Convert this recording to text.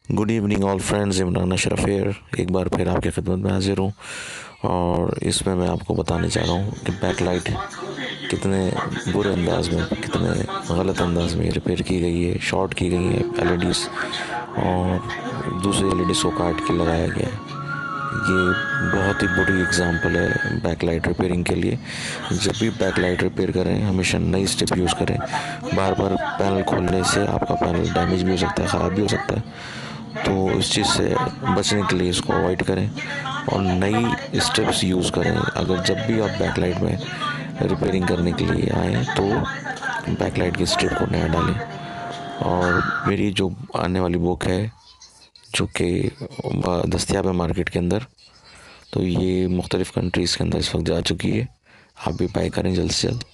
Good evening all friends, Imran Ashraf here. एक बार फिर आपकी खिदमत में हाजिर हूँ और इसमें मैं आपको बताने जा रहा हूँ कि बैकलाइट कितने बुरे अंदाज में, कितने गलत अंदाज में रिपेयर की गई है, शॉर्ट की गई है एलईडीज़ और दूसरी एलईडीज़ को काट के लगाया गया है। ये बहुत ही बुरी एग्जांपल है बैकलाइट रिपेयरिंग के लिए। जब भी बैकलाइट रिपेयर करें हमेशा नई स्टेप यूज़ करें। बार बार पैनल खोलने से आपका पैनल डैमेज भी हो सकता है, ख़राब भी हो सकता है। तो इस चीज़ से बचने के लिए इसको अवॉइड करें और नई स्टेप्स यूज़ करें। अगर जब भी आप बैकलाइट में रिपेयरिंग करने के लिए आएँ तो बैकलाइट की स्ट्रिप को नया डालें। और मेरी जो आने वाली बुक है जो कि दस्तयाब है मार्केट के अंदर, तो ये मुख्तलिफ़ कंट्रीज़ के अंदर इस वक्त जा चुकी है। आप भी बाय करें जल्द से जल्द।